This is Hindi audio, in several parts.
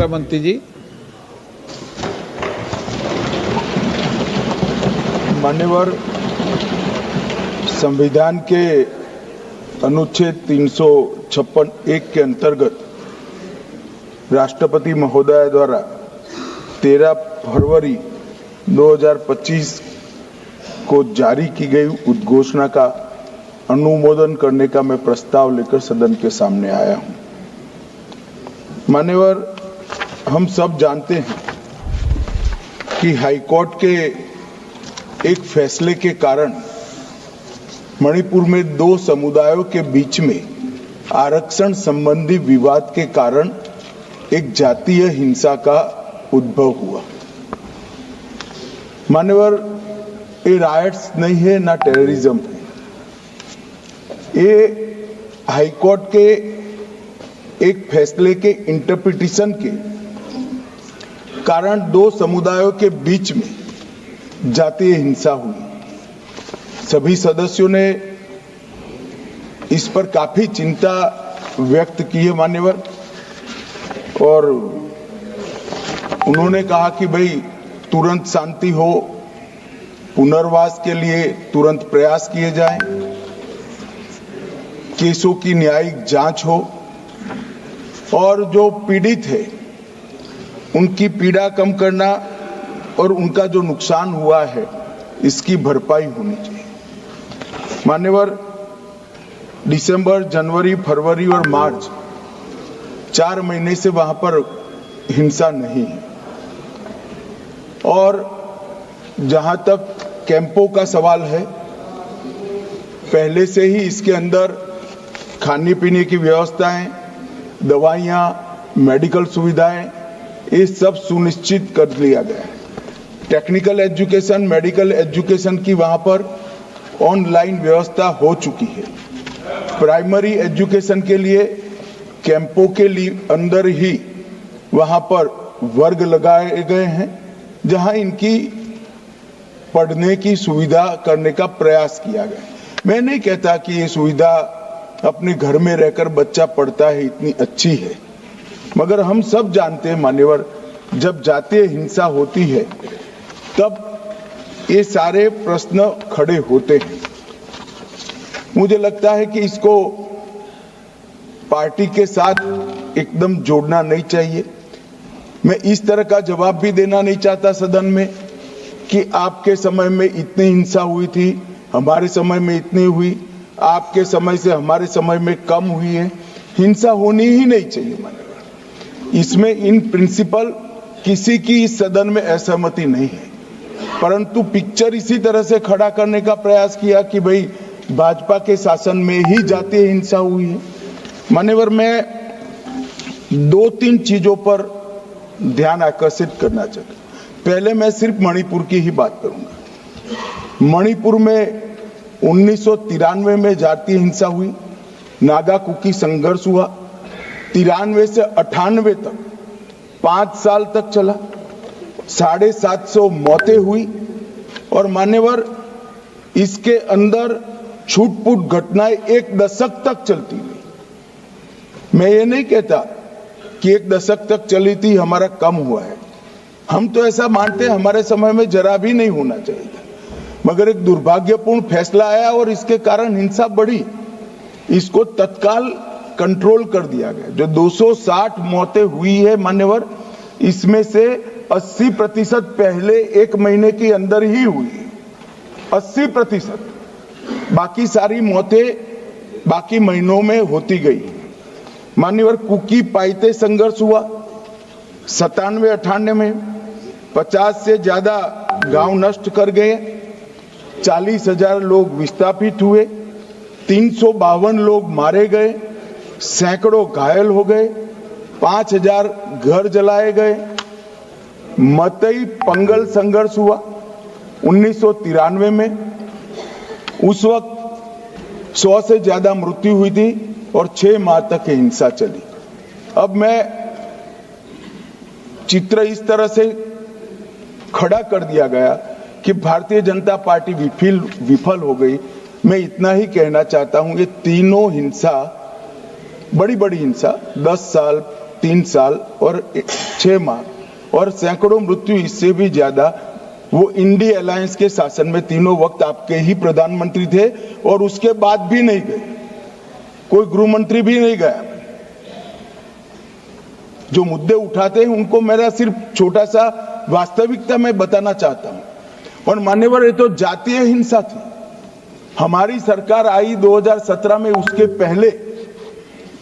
मंत्री जी। मान्यवर, संविधान के अनुच्छेद 356(1) के अंतर्गत राष्ट्रपति महोदय द्वारा 13 फरवरी 2025 को जारी की गई उद्घोषणा का अनुमोदन करने का मैं प्रस्ताव लेकर सदन के सामने आया हूं। मान्यवर, हम सब जानते हैं कि हाईकोर्ट के एक फैसले के कारण मणिपुर में दो समुदायों के बीच में आरक्षण संबंधी विवाद के कारण एक जातीय हिंसा का उद्भव हुआ। मान्यवर, ये राइट्स नहीं है ना टेररिज्म है। ये हाईकोर्ट के एक फैसले के इंटरप्रिटेशन के कारण दो समुदायों के बीच में जातीय हिंसा हुई। सभी सदस्यों ने इस पर काफी चिंता व्यक्त की है मान्यवर, और उन्होंने कहा कि भाई तुरंत शांति हो, पुनर्वास के लिए तुरंत प्रयास किए जाएं, केसों की न्यायिक जांच हो और जो पीड़ित है उनकी पीड़ा कम करना और उनका जो नुकसान हुआ है इसकी भरपाई होनी चाहिए। मान्यवर, दिसंबर, जनवरी, फरवरी और मार्च 4 महीने से वहां पर हिंसा नहीं है, और जहां तक कैंपों का सवाल है, पहले से ही इसके अंदर खाने पीने की व्यवस्थाएं, दवाइयां, मेडिकल सुविधाएं, ये सब सुनिश्चित कर लिया गया है। टेक्निकल एजुकेशन, मेडिकल एजुकेशन की वहां पर ऑनलाइन व्यवस्था हो चुकी है। प्राइमरी एजुकेशन के लिए कैंपों के लिए अंदर ही वहां पर वर्ग लगाए गए हैं, जहां इनकी पढ़ने की सुविधा करने का प्रयास किया गया। मैं नहीं कहता कि ये सुविधा अपने घर में रहकर बच्चा पढ़ता है इतनी अच्छी है, मगर हम सब जानते हैं मान्यवर, जब जातीय हिंसा होती है तब ये सारे प्रश्न खड़े होते हैं। मुझे लगता है कि इसको पार्टी के साथ एकदम जोड़ना नहीं चाहिए। मैं इस तरह का जवाब भी देना नहीं चाहता सदन में कि आपके समय में इतनी हिंसा हुई थी, हमारे समय में इतनी हुई, आपके समय से हमारे समय में कम हुई है। हिंसा होनी ही नहीं चाहिए मान्यवर। इसमें इन प्रिंसिपल किसी की इस सदन में असहमति नहीं है, परंतु पिक्चर इसी तरह से खड़ा करने का प्रयास किया कि भाई भाजपा के शासन में ही जातीय हिंसा हुई है। मान्यवर, मैं 2-3 चीजों पर ध्यान आकर्षित करना चाहता हूं। पहले मैं सिर्फ मणिपुर की ही बात करूंगा। मणिपुर में 1993 में जातीय हिंसा हुई, नागा कुकी संघर्ष हुआ। 93 से 98 तक 5 साल तक चला, 750 मौतें हुई, और मान्यवर इसके अंदर छूट-फूट घटनाएं 1 दशक तक चलती रही। मैं ये नहीं कहता कि 1 दशक तक चली थी, हमारा कम हुआ है। हम तो ऐसा मानते हैं हमारे समय में जरा भी नहीं होना चाहिए था, मगर एक दुर्भाग्यपूर्ण फैसला आया और इसके कारण हिंसा बढ़ी। इसको तत्काल कंट्रोल कर दिया गया। जो 260 मौतें हुई है मान्यवर, इसमें से 80% पहले 1 महीने के अंदर ही हुई है। 80%। बाकी सारी मौतें बाकी महीनों में होती गई। मान्यवर, कुकी पाइते संघर्ष हुआ 97-98 में, 50 से ज्यादा गांव नष्ट कर गए, 40,000 लोग विस्थापित हुए, 352 लोग मारे गए, सैकड़ों घायल हो गए, 5,000 घर जलाए गए। मतई पंगल संघर्ष हुआ 1993 में, उस वक्त 100 से ज्यादा मृत्यु हुई थी और 6 माह तक हिंसा चली। अब मैं चित्र इस तरह से खड़ा कर दिया गया कि भारतीय जनता पार्टी विफल हो गई। मैं इतना ही कहना चाहता हूं, ये तीनों हिंसा, बड़ी बड़ी हिंसा 10 साल, 3 साल और 6 माह और सैकड़ों मृत्यु, इससे भी ज्यादा। वो इंडी अलायंस के शासन में तीनों वक्त आपके ही प्रधानमंत्री थे और उसके बाद भी नहीं गए, कोई गृह मंत्री भी नहीं गया। जो मुद्दे उठाते हैं उनको मेरा सिर्फ छोटा सा वास्तविकता मैं बताना चाहता हूं। और मान्यवर, ये तो जातीय हिंसा थी। हमारी सरकार आई 2017 में, उसके पहले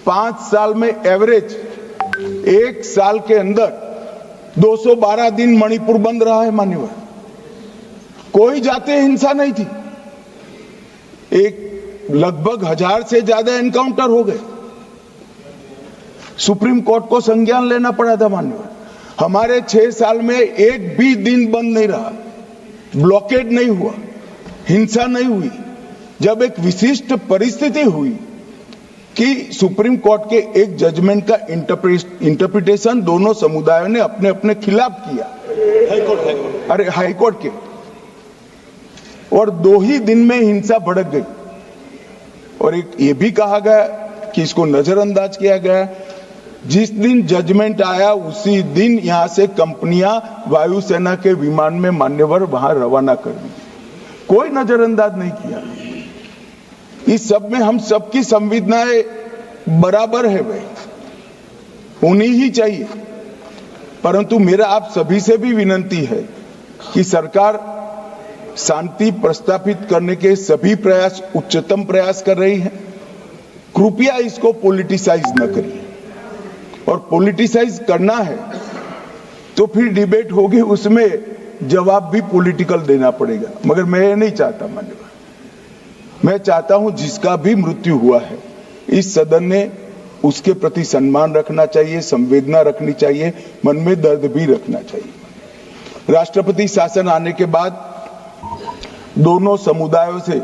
5 साल में एवरेज 1 साल के अंदर 212 दिन मणिपुर बंद रहा है। मान्यवर, कोई जातीय हिंसा नहीं थी। एक लगभग 1000 से ज्यादा एनकाउंटर हो गए। सुप्रीम कोर्ट को संज्ञान लेना पड़ा था। मान्यवर, हमारे 6 साल में एक भी दिन बंद नहीं रहा, ब्लॉकेड नहीं हुआ, हिंसा नहीं हुई। जब एक विशिष्ट परिस्थिति हुई कि सुप्रीम कोर्ट के एक जजमेंट का इंटरप्रिटेशन दोनों समुदायों ने अपने अपने खिलाफ किया, हाईकोर्ट के, और 2 ही दिन में हिंसा भड़क गई। और एक ये भी कहा गया कि इसको नजरअंदाज किया गया। जिस दिन जजमेंट आया उसी दिन यहां से कंपनियां वायुसेना के विमान में मान्यवर वहां रवाना कर दी। कोई नजरअंदाज नहीं किया। इस सब में हम सबकी संवेदनाएं बराबर है, वे होनी ही चाहिए। परंतु मेरा आप सभी से भी विनती है कि सरकार शांति प्रस्थापित करने के सभी प्रयास, उच्चतम प्रयास कर रही है। कृपया इसको पॉलिटिसाइज न करिए। और पॉलिटिसाइज करना है तो फिर डिबेट होगी, उसमें जवाब भी पॉलिटिकल देना पड़ेगा। मगर मैं ये नहीं चाहता। मान्यवर, मैं चाहता हूं जिसका भी मृत्यु हुआ है, इस सदन ने उसके प्रति सम्मान रखना चाहिए, संवेदना रखनी चाहिए, मन में दर्द भी रखना चाहिए। राष्ट्रपति शासन आने के बाद दोनों समुदायों से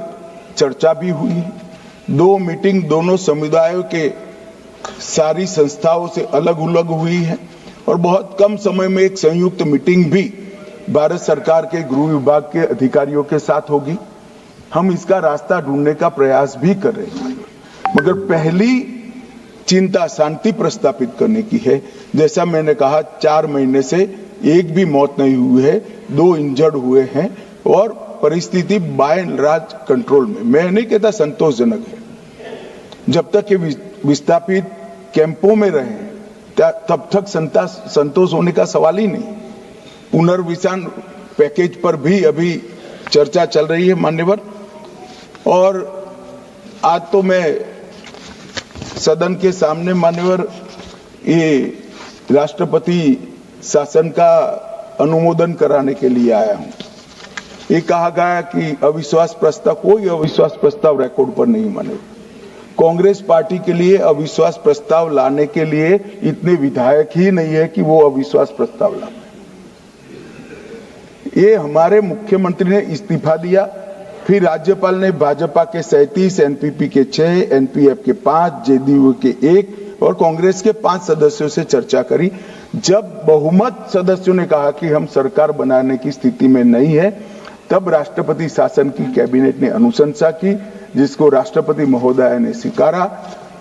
चर्चा भी हुई है। 2 मीटिंग दोनों समुदायों के सारी संस्थाओं से अलग अलग हुई है। और बहुत कम समय में एक संयुक्त मीटिंग भी भारत सरकार के गृह विभाग के अधिकारियों के साथ होगी। हम इसका रास्ता ढूंढने का प्रयास भी कर रहे हैं। मगर पहली चिंता शांति प्रस्थापित करने की है। जैसा मैंने कहा, 4 महीने से एक भी मौत नहीं हुई है, 2 इंजर्ड हुए हैं और परिस्थिति बाय एंड लार्ज कंट्रोल में। मैं नहीं कहता संतोषजनक है। जब तक ये विस्थापित कैंपों में रहे तब तक संतोष होने का सवाल ही नहीं। पुनर्विसान पैकेज पर भी अभी चर्चा चल रही है मान्यवर। और आज तो मैं सदन के सामने मान्यवर ये राष्ट्रपति शासन का अनुमोदन कराने के लिए आया हूं। ये कहा गया कि अविश्वास प्रस्ताव, कोई अविश्वास प्रस्ताव रिकॉर्ड पर नहीं। मान्यवर, कांग्रेस पार्टी के लिए अविश्वास प्रस्ताव लाने के लिए इतने विधायक ही नहीं है कि वो अविश्वास प्रस्ताव लाए। ये हमारे मुख्यमंत्री ने इस्तीफा दिया, फिर राज्यपाल ने भाजपा के 37, एनपीपी के 6, एनपीएफ के 5, जेडीयू के 1 और कांग्रेस के 5 सदस्यों से चर्चा करी। जब बहुमत सदस्यों ने कहा कि हम सरकार बनाने की स्थिति में नहीं है, तब राष्ट्रपति शासन की कैबिनेट ने अनुशंसा की, जिसको राष्ट्रपति महोदय ने स्वीकारा।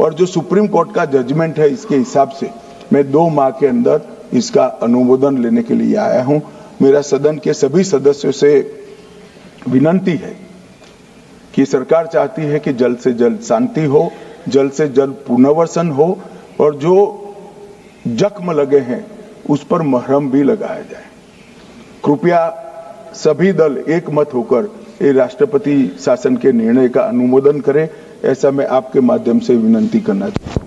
और जो सुप्रीम कोर्ट का जजमेंट है, इसके हिसाब से मैं 2 माह के अंदर इसका अनुमोदन लेने के लिए आया हूं। मेरा सदन के सभी सदस्यों से विनती है कि सरकार चाहती है कि जल्द से जल्द शांति हो, जल्द से जल्द पुनर्वसन हो और जो जख्म लगे हैं उस पर मरहम भी लगाया जाए। कृपया सभी दल एक मत होकर ये राष्ट्रपति शासन के निर्णय का अनुमोदन करें, ऐसा मैं आपके माध्यम से विनती करना चाहता हूं।